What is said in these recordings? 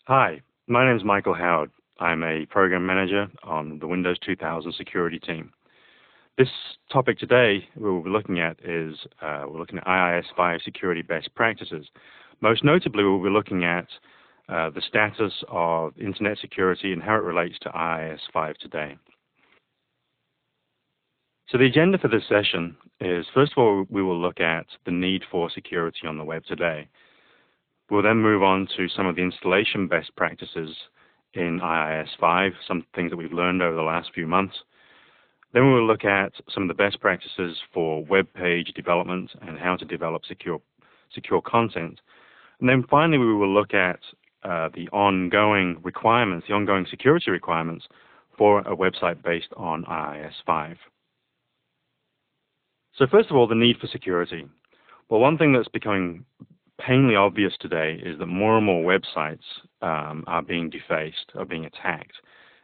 Hi, my name is Michael Howard. I'm a program manager on the Windows 2000 security team. This topic today we'll be looking at is we're looking at IIS5 security best practices. Most notably, we'll be looking at the status of internet security and how it relates to IIS5 today. So the agenda for this session is, first of all, we will look at the need for security on the web today. We'll then move on to some of the installation best practices in IIS5, some things that we've learned over the last few months. Then we will look at some of the best practices for web page development and how to develop secure content. And then finally, we will look at the ongoing requirements, the ongoing security requirements for a website based on IIS5. So first of all, the need for security. Well, one thing that's becoming painfully obvious today is that more and more websites are being defaced, are being attacked.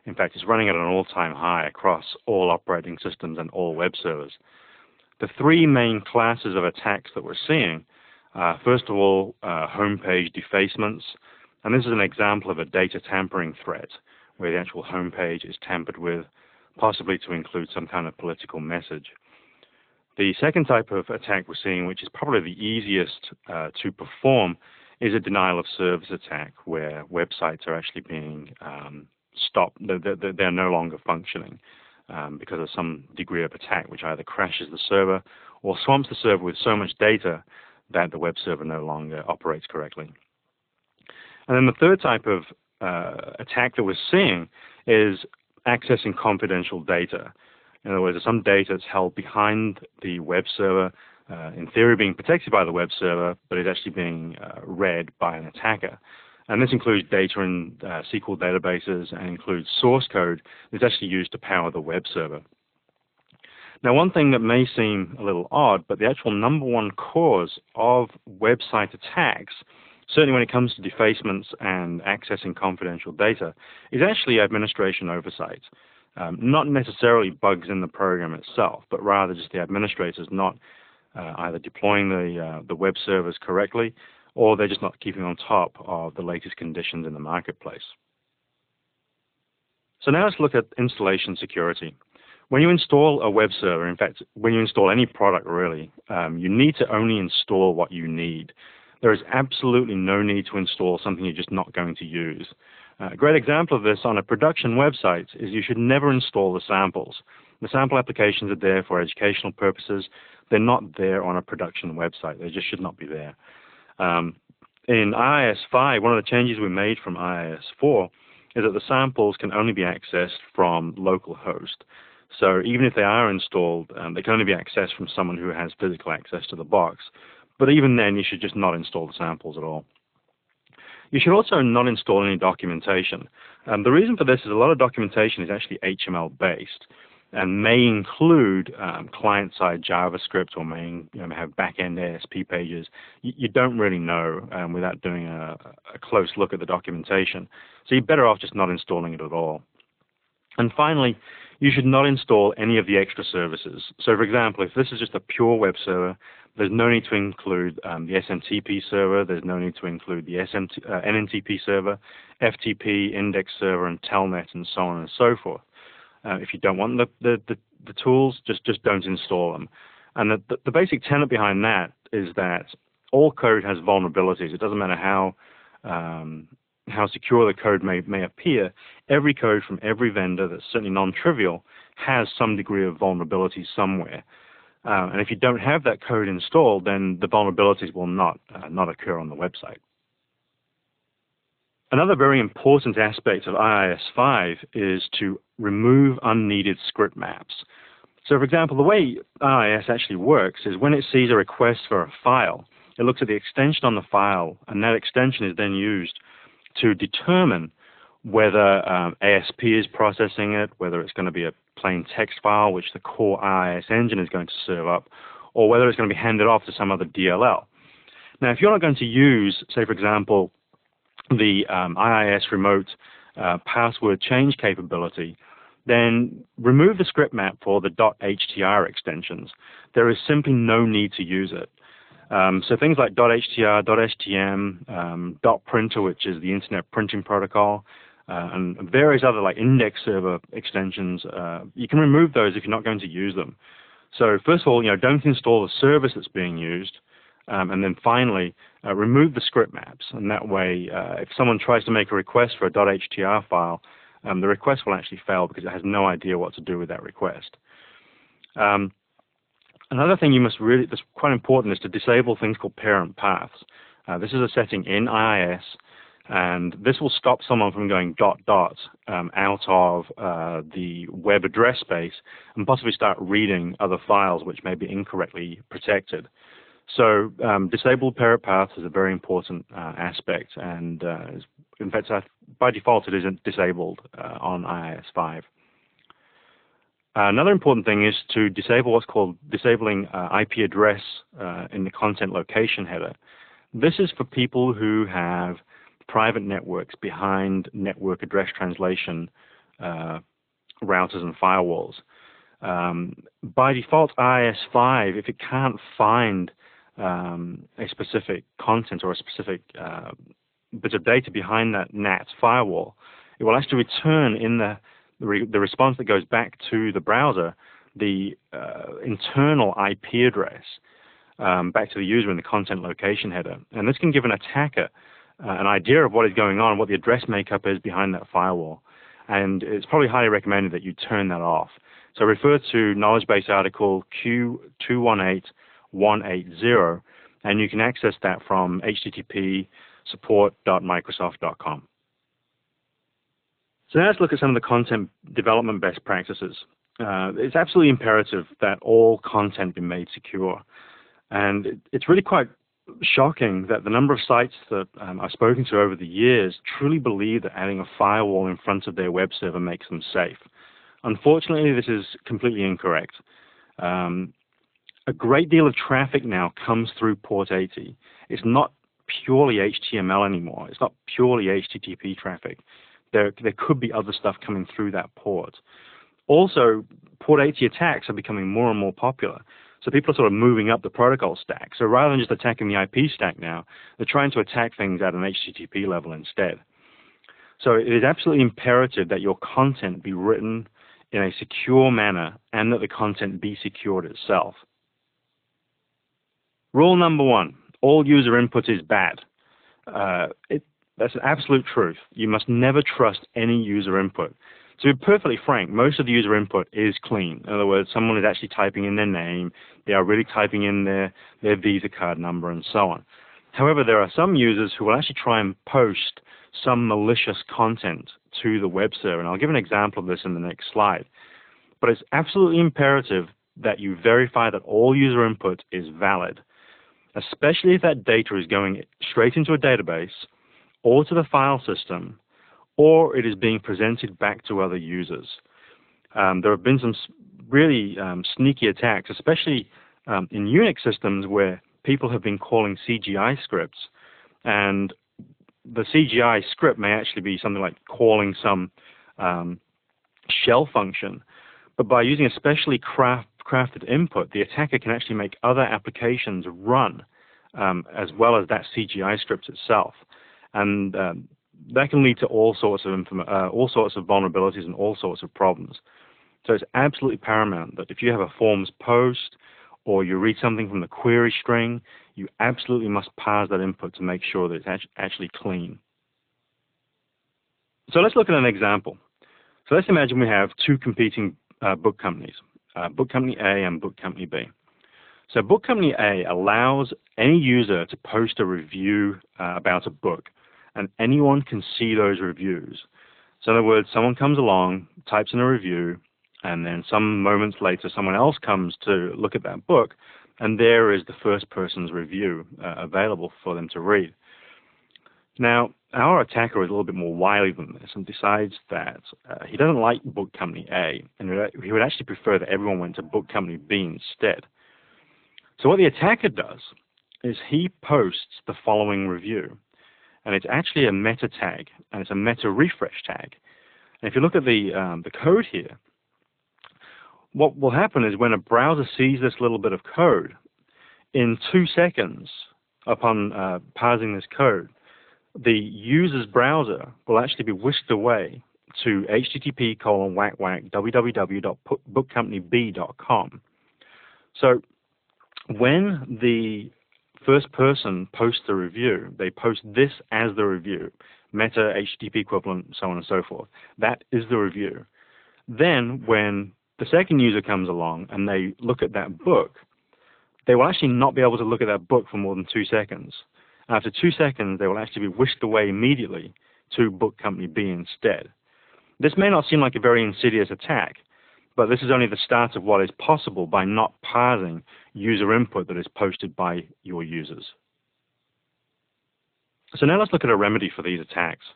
In fact, it's running at an all-time high across all operating systems and all web servers. The three main classes of attacks that we're seeing are, first of all, homepage defacements. And this is an example of a data tampering threat, where the actual homepage is tampered with, possibly to include some kind of political message. The second type of attack we're seeing, which is probably the easiest to perform, is a denial of service attack, where websites are actually being stopped. They're no longer functioning because of some degree of attack, which either crashes the server or swamps the server with so much data that the web server no longer operates correctly. And then the third type of attack that we're seeing is accessing confidential data. In other words, some data that's held behind the web server, in theory being protected by the web server, but is actually being read by an attacker. And this includes data in SQL databases and includes source code that's actually used to power the web server. Now, one thing that may seem a little odd, but the actual number one cause of website attacks, certainly when it comes to defacements and accessing confidential data, is actually administration oversight. Not necessarily bugs in the program itself, but rather just the administrators not either deploying the web servers correctly, or they're just not keeping on top of the latest conditions in the marketplace. So now let's look at installation security. When you install a web server, in fact, when you install any product really, you need to only install what you need. There is absolutely no need to install something you're just not going to use. A great example of this on a production website is you should never install the samples. The sample applications are there for educational purposes. They're not there on a production website. They just should not be there. In IIS5, one of the changes we made from IIS4 is that the samples can only be accessed from localhost. So even if they are installed, they can only be accessed from someone who has physical access to the box. But even then, you should just not install the samples at all. You should also not install any documentation. The reason for this is a lot of documentation is actually HTML-based and may include client-side JavaScript or may have back-end ASP pages. You don't really know without doing a close look at the documentation. So you're better off just not installing it at all. And finally, you should not install any of the extra services. So for example, if this is just a pure web server, there's no need to include the SMTP server, there's no need to include the NNTP server, FTP, index server, and telnet, and so on and so forth. If you don't want the tools, just don't install them. And the basic tenet behind that is that all code has vulnerabilities. It doesn't matter how secure the code may appear. Every code from every vendor that's certainly non-trivial has some degree of vulnerability somewhere. And if you don't have that code installed, then the vulnerabilities will not occur on the website. Another very important aspect of IIS5 is to remove unneeded script maps. So for example, the way IIS actually works is when it sees a request for a file, it looks at the extension on the file, and that extension is then used to determine whether ASP is processing it, whether it's going to be a plain text file, which the core IIS engine is going to serve up, or whether it's going to be handed off to some other DLL. Now, if you're not going to use, say, for example, the IIS remote password change capability, then remove the script map for the .htr extensions. There is simply no need to use it. So things like .htr, .stm, .printer, which is the Internet Printing Protocol, and various other like index server extensions, you can remove those if you're not going to use them. So first of all, don't install the service that's being used, and then finally, remove the script maps. And that way, if someone tries to make a request for a .htr file, the request will actually fail because it has no idea what to do with that request. Another thing that's quite important is to disable things called parent paths. This is a setting in IIS, and this will stop someone from going ... out of the web address space and possibly start reading other files which may be incorrectly protected. So disabled parent paths is a very important aspect, and in fact, by default, it isn't disabled on IIS5. Another important thing is to disable what's called disabling IP address in the content location header. This is for people who have private networks behind network address translation routers and firewalls. By default, IIS5, if it can't find a specific content or a specific bit of data behind that NAT firewall, it will actually return in the response that goes back to the browser the internal IP address back to the user in the content location header. And this can give an attacker an idea of what is going on, what the address makeup is behind that firewall. And it's probably highly recommended that you turn that off. So refer to knowledge base article Q218180, and you can access that from http support.microsoft.com. So now let's look at some of the content development best practices. It's absolutely imperative that all content be made secure. And it's really quite shocking that the number of sites that I've spoken to over the years truly believe that adding a firewall in front of their web server makes them safe. Unfortunately, this is completely incorrect. A great deal of traffic now comes through port 80. It's not purely HTML anymore. It's not purely HTTP traffic. There could be other stuff coming through that port. Also, port 80 attacks are becoming more and more popular. So people are sort of moving up the protocol stack. So rather than just attacking the IP stack now, they're trying to attack things at an HTTP level instead. So it is absolutely imperative that your content be written in a secure manner and that the content be secured itself. Rule number 1, all user input is bad. That's an absolute truth. You must never trust any user input. To be perfectly frank, most of the user input is clean. In other words, someone is actually typing in their name, they are really typing in their Visa card number and so on. However, there are some users who will actually try and post some malicious content to the web server, and I'll give an example of this in the next slide. But it's absolutely imperative that you verify that all user input is valid, especially if that data is going straight into a database or to the file system, or it is being presented back to other users. There have been some really sneaky attacks, especially in Unix systems where people have been calling CGI scripts, and the CGI script may actually be something like calling some shell function, but by using a specially crafted input, the attacker can actually make other applications run as well as that CGI script itself. And that can lead to all sorts of vulnerabilities and all sorts of problems. So it's absolutely paramount that if you have a forms post or you read something from the query string, you absolutely must parse that input to make sure that it's actually clean. So let's look at an example. So let's imagine we have two competing book companies, Book Company A and Book Company B. So Book Company A allows any user to post a review about a book, and anyone can see those reviews. So in other words, someone comes along, types in a review, and then some moments later someone else comes to look at that book, and there is the first person's review available for them to read. Now, our attacker is a little bit more wily than this and decides that he doesn't like Book Company A, and he would actually prefer that everyone went to Book Company B instead. So what the attacker does is he posts the following review. And it's actually a meta tag, and it's a meta refresh tag. And if you look at the code here, what will happen is when a browser sees this little bit of code, in 2 seconds upon parsing this code, the user's browser will actually be whisked away to http://www.bookcompanyb.com. So when the first person posts the review, they post this as the review, meta, HTTP equivalent, so on and so forth. That is the review. Then when the second user comes along and they look at that book, they will actually not be able to look at that book for more than 2 seconds. After 2 seconds, they will actually be whisked away immediately to Book Company B instead. This may not seem like a very insidious attack, but this is only the start of what is possible by not parsing user input that is posted by your users. So now let's look at a remedy for these attacks.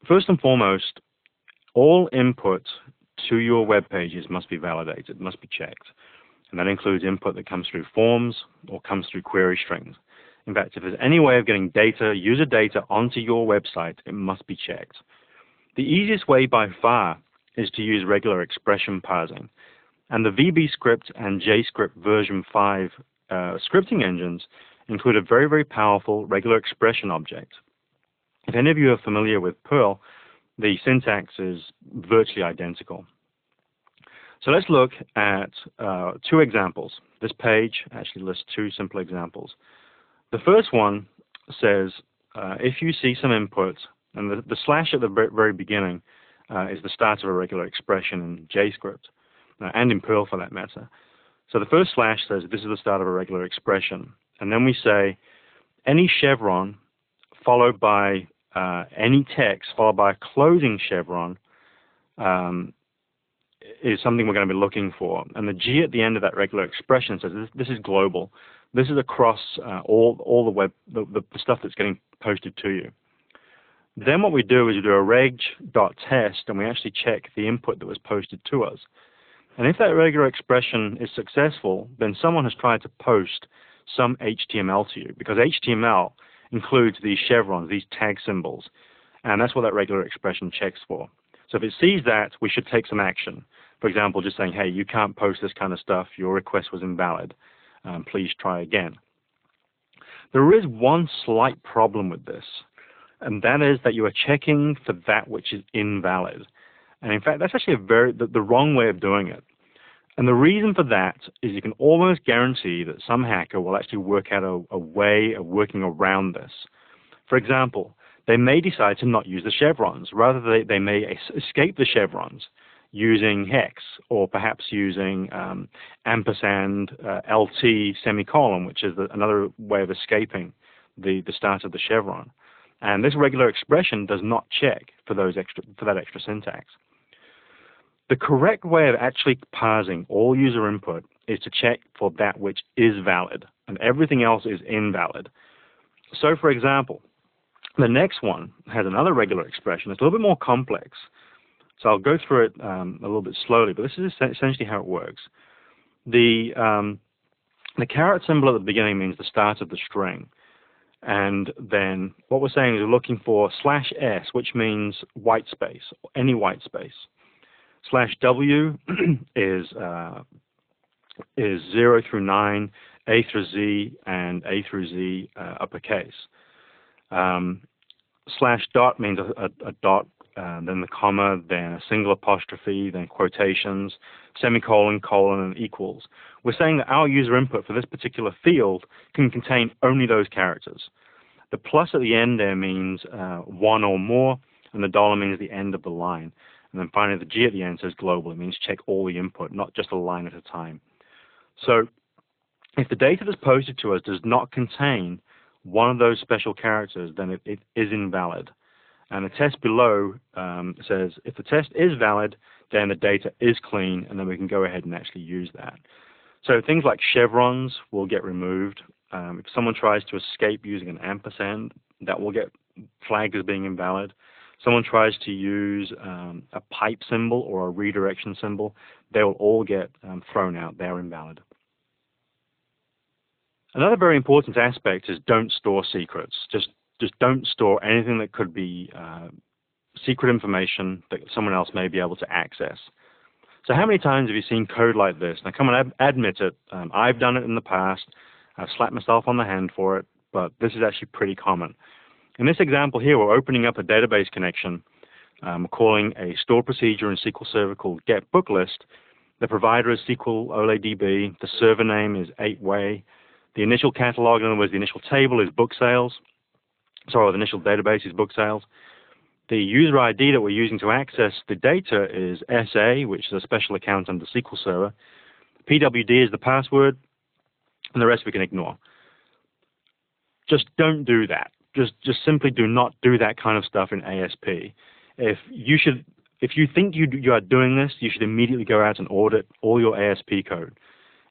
First and foremost, all input to your web pages must be validated, must be checked. And that includes input that comes through forms or comes through query strings. In fact, if there's any way of getting data, user data, onto your website, it must be checked. The easiest way by far is to use regular expression parsing. And the VBScript and JScript version 5 scripting engines include a very, very powerful regular expression object. If any of you are familiar with Perl, the syntax is virtually identical. So let's look at 2 examples. This page actually lists 2 simple examples. The first one says, if you see some input, and the slash at the very beginning is the start of a regular expression in JScript, and in Perl for that matter. So the first slash says this is the start of a regular expression. And then we say any chevron followed by any text followed by a closing chevron is something we're going to be looking for. And the G at the end of that regular expression says this is global. This is across all the web, the stuff that's getting posted to you. Then what we do is we do a reg.test, and we actually check the input that was posted to us. And if that regular expression is successful, then someone has tried to post some HTML to you, because HTML includes these chevrons, these tag symbols, and that's what that regular expression checks for. So if it sees that, we should take some action. For example, just saying, hey, you can't post this kind of stuff. Your request was invalid. Please try again. There is one slight problem with this, and that is that you are checking for that which is invalid. And in fact, that's actually the wrong way of doing it. And the reason for that is you can almost guarantee that some hacker will actually work out a way of working around this. For example, they may decide to not use the chevrons. Rather, they may escape the chevrons using hex, or perhaps using ampersand LT semicolon, which is another way of escaping the start of the chevron. And this regular expression does not check for that extra syntax. The correct way of actually parsing all user input is to check for that which is valid, and everything else is invalid. So, for example, the next one has another regular expression. It's a little bit more complex. So I'll go through it a little bit slowly, but this is essentially how it works. The caret symbol at the beginning means the start of the string. And then what we're saying is we're looking for /s, which means white space, any white space. /w is 0 through 9, A through Z, and A through Z uppercase. /dot means a dot, then the comma, then a single apostrophe, then quotations, semicolon, colon, and equals. We're saying that our user input for this particular field can contain only those characters. The plus at the end there means one or more, and the dollar means the end of the line. And then finally, the G at the end says global. It means check all the input, not just a line at a time. So if the data that's posted to us does not contain one of those special characters, then it is invalid. And the test below says if the test is valid, then the data is clean, and then we can go ahead and actually use that. So things like chevrons will get removed. If someone tries to escape using an ampersand, that will get flagged as being invalid. Someone tries to use a pipe symbol or a redirection symbol, they will all get thrown out. They're invalid. Another very important aspect is don't store secrets. Just don't store anything that could be secret information that someone else may be able to access. So how many times have you seen code like this? Now come on, admit it. I've done it in the past. I've slapped myself on the hand for it, but this is actually pretty common. In this example here, we're opening up a database connection, calling a stored procedure in SQL Server called getBookList. The provider is SQL OLADB. The server name is 8way. The initial catalog, in other words, the initial table is book sales. Sorry, the initial database is book sales. The user ID that we're using to access the data is SA, which is a special account under SQL Server. PWD is the password, and the rest we can ignore. Just don't do that. Just simply do not do that kind of stuff in ASP. If you think you are doing this, you should immediately go out and audit all your ASP code.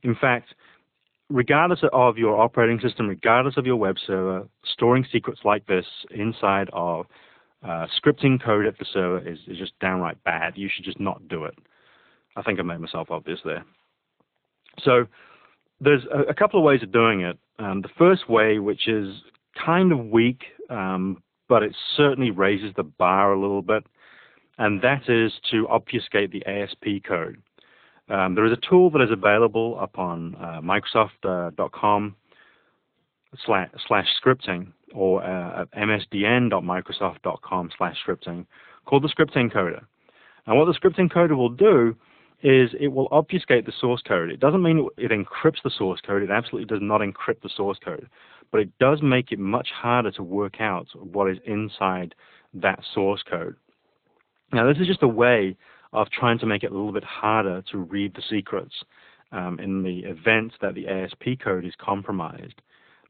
In fact, regardless of your operating system, regardless of your web server, storing secrets like this inside of scripting code at the server is just downright bad. You should just not do it. I think I made myself obvious there. So there's a couple of ways of doing it. The first way, which is kind of weak, but it certainly raises the bar a little bit, and that is to obfuscate the ASP code. There is a tool that is available upon Microsoft.com/scripting or at msdn.microsoft.com/scripting called the script encoder. And what the script encoder will do is it will obfuscate the source code. It doesn't mean it encrypts the source code. It absolutely does not encrypt the source code. But it does make it much harder to work out what is inside that source code. Now, this is just a way of trying to make it a little bit harder to read the secrets in the event that the ASP code is compromised.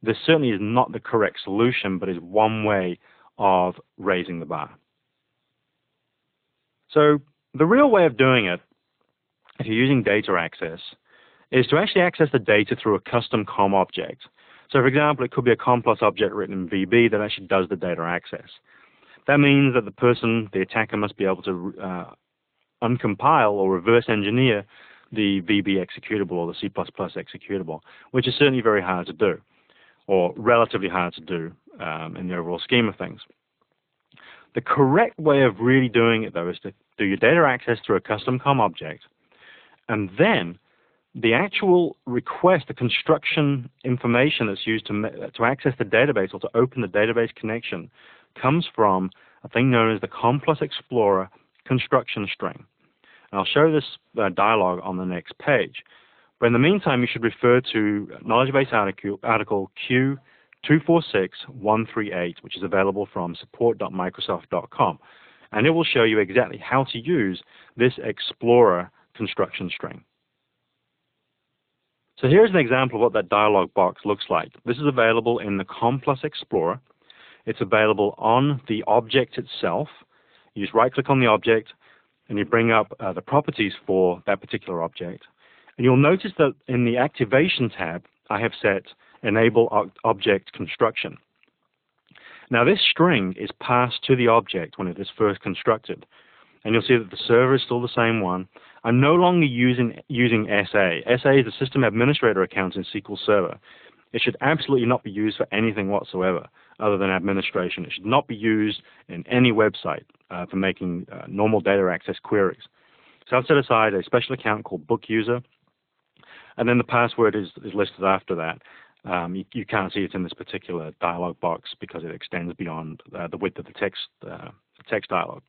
This certainly is not the correct solution, but is one way of raising the bar. So the real way of doing it, if you're using data access, is to actually access the data through a custom COM object. So for example, it could be a COM+ object written in VB that actually does the data access. That means that the attacker must be able to uncompile or reverse engineer the VB executable or the C++ executable, which is certainly very hard to do, or relatively hard to do in the overall scheme of things. The correct way of really doing it, though, is to do your data access through a custom COM object, and then the actual request, the construction information that's used to access the database or to open the database connection comes from a thing known as the COM+ Explorer construction string. And I'll show this dialog on the next page. But in the meantime, you should refer to knowledge base article Q246138, which is available from support.microsoft.com. And it will show you exactly how to use this Explorer construction string. So here's an example of what that dialog box looks like. This is available in the COM+ Explorer. It's available on the object itself. You just right-click on the object, and you bring up the properties for that particular object. And you'll notice that in the Activation tab, I have set Enable Object Construction. Now, this string is passed to the object when it is first constructed. And you'll see that the server is still the same one. I'm no longer using SA. SA is the System Administrator account in SQL Server. It should absolutely not be used for anything whatsoever other than administration. It should not be used in any website for making normal data access queries. So I've set aside a special account called Book User, and then the password is listed after that. You can't see it in this particular dialog box because it extends beyond the width of the text dialog.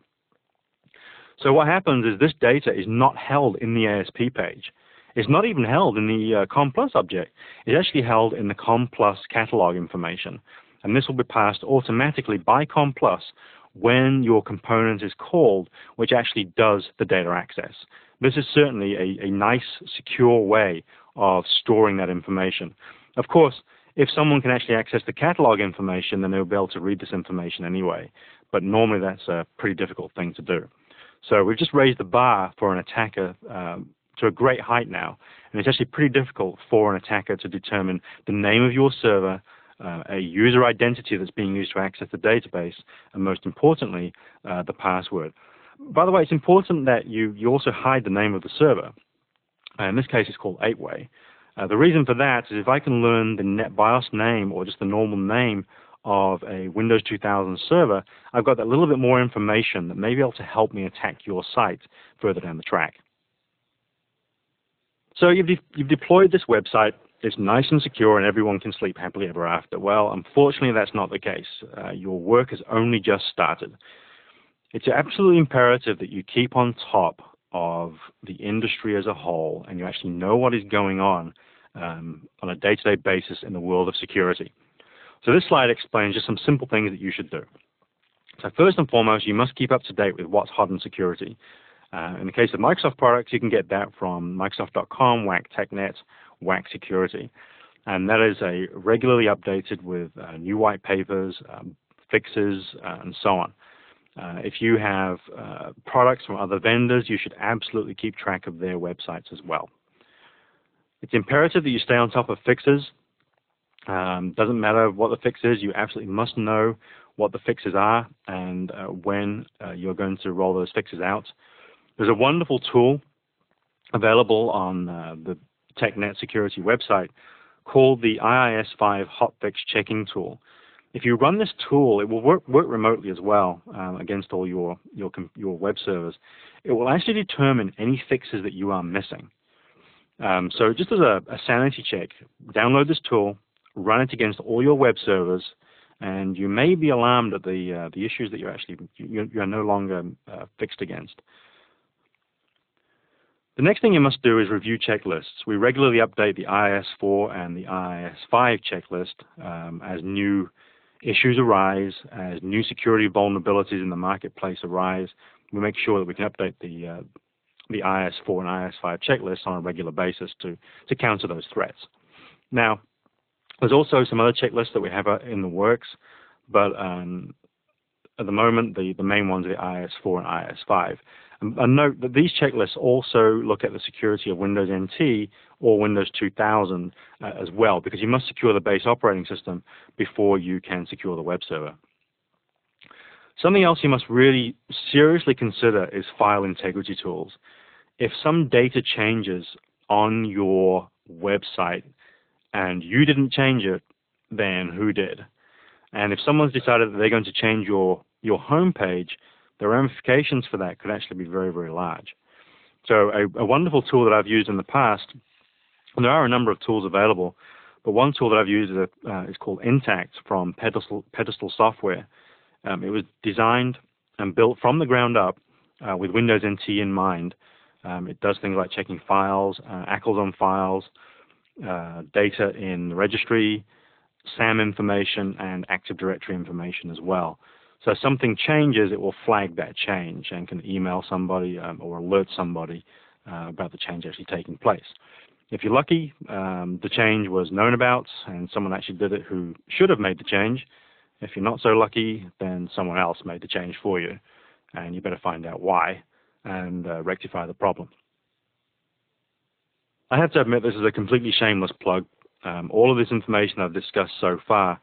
So what happens is this data is not held in the ASP page. It's not even held in the COM+ object. It's actually held in the COM+ catalog information. And this will be passed automatically by COM+ when your component is called, which actually does the data access. This is certainly a nice, secure way of storing that information. Of course, if someone can actually access the catalog information, then they'll be able to read this information anyway. But normally that's a pretty difficult thing to do. So we've just raised the bar for an attacker to a great height now. And it's actually pretty difficult for an attacker to determine the name of your server, a user identity that's being used to access the database, and most importantly, the password. By the way, it's important that you also hide the name of the server. In this case, it's called 8way. The reason for that is if I can learn the NetBIOS name or just the normal name of a Windows 2000 server, I've got that little bit more information that may be able to help me attack your site further down the track. So you've deployed this website. it's nice and secure and everyone can sleep happily ever after. Well, unfortunately, that's not the case. Your work has only just started. It's absolutely imperative that you keep on top of the industry as a whole and you actually know what is going on a day-to-day basis in the world of security. So this slide explains just some simple things that you should do. So first and foremost, you must keep up to date with what's hot in security. In the case of Microsoft products, you can get that from Microsoft.com, WAC TechNet, WAC Security. And that is regularly updated with new white papers, fixes, and so on. If you have products from other vendors, you should absolutely keep track of their websites as well. It's imperative that you stay on top of fixes. Doesn't matter what the fix is, you absolutely must know what the fixes are and when you're going to roll those fixes out. There's a wonderful tool available on the TechNet security website called the IIS5 hotfix checking tool. If you run this tool, it will work remotely as well against all your web servers. It will actually determine any fixes that you are missing. So just as a sanity check, download this tool, run it against all your web servers, and you may be alarmed at the issues that you're no longer fixed against. The next thing you must do is review checklists. We regularly update the IIS4 and the IIS5 checklist as new issues arise, as new security vulnerabilities in the marketplace arise. We make sure that we can update the IIS4 and IIS5 checklists on a regular basis to counter those threats. Now, there's also some other checklists that we have in the works, but at the moment, the main ones are the IIS4 and IIS5. And note that these checklists also look at the security of Windows NT or Windows 2000 as well, because you must secure the base operating system before you can secure the web server. Something else you must really seriously consider is file integrity tools. If some data changes on your website and you didn't change it, then who did? And if someone's decided that they're going to change your home page, the ramifications for that could actually be very, very large. So a wonderful tool that I've used in the past, and there are a number of tools available, but one tool that I've used is called Intact from Pedestal Software. It was designed and built from the ground up with Windows NT in mind. It does things like checking files, ACLs on files, data in the registry, SAM information, and Active Directory information as well. So if something changes, it will flag that change and can email somebody or alert somebody about the change actually taking place. If you're lucky, the change was known about and someone actually did it who should have made the change. If you're not so lucky, then someone else made the change for you, and you better find out why and rectify the problem. I have to admit this is a completely shameless plug. All of this information I've discussed so far,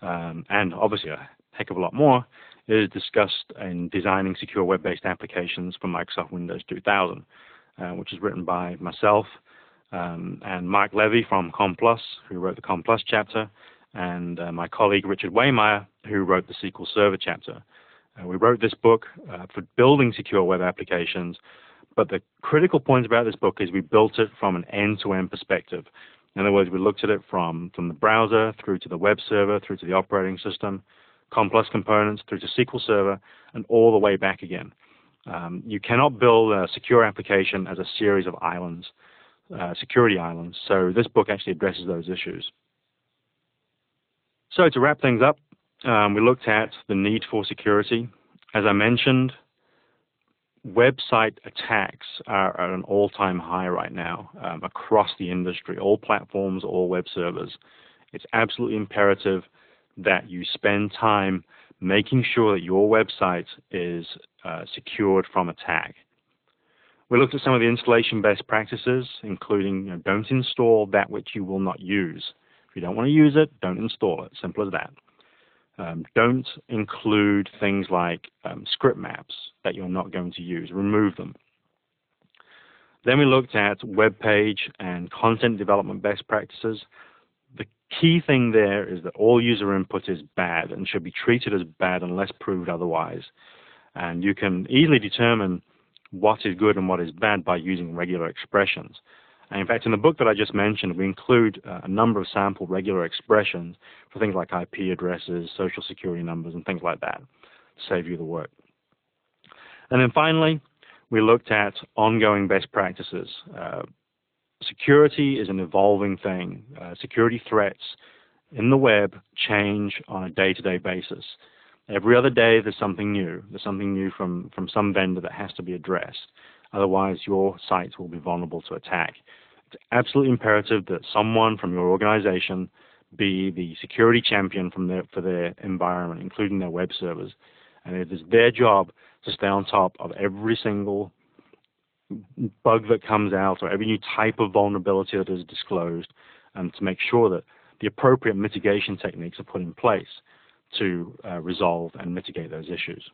and obviously a heck of a lot more, is discussed in designing secure web-based applications for Microsoft Windows 2000, which is written by myself and Mark Levy from ComPlus, who wrote the ComPlus chapter, and my colleague Richard Waymeyer, who wrote the SQL Server chapter. We wrote this book for building secure web applications, but the critical point about this book is we built it from an end-to-end perspective. In other words, we looked at it from the browser through to the web server, through to the operating system, ComPlus components, through to SQL Server, and all the way back again. You cannot build a secure application as a series of islands, security islands, so this book actually addresses those issues. So to wrap things up, we looked at the need for security. As I mentioned, website attacks are at an all-time high right now across the industry, all platforms, all web servers. It's absolutely imperative that you spend time making sure that your website is secured from attack. We looked at some of the installation best practices, including don't install that which you will not use. If you don't want to use it, don't install it. Simple as that. Don't include things like script maps that you're not going to use. Remove them. Then we looked at web page and content development best practices. The key thing there is that all user input is bad and should be treated as bad unless proved otherwise. And you can easily determine what is good and what is bad by using regular expressions. And in fact, in the book that I just mentioned, we include a number of sample regular expressions for things like IP addresses, social security numbers, and things like that to save you the work. And then finally, we looked at ongoing best practices. Security is an evolving thing. Security threats in the web change on a day-to-day basis. Every other day there's something new. There's something new from some vendor that has to be addressed. Otherwise, your sites will be vulnerable to attack. It's absolutely imperative that someone from your organization be the security champion for their environment, including their web servers. And it is their job to stay on top of every single bug that comes out or every new type of vulnerability that is disclosed, and to make sure that the appropriate mitigation techniques are put in place to resolve and mitigate those issues.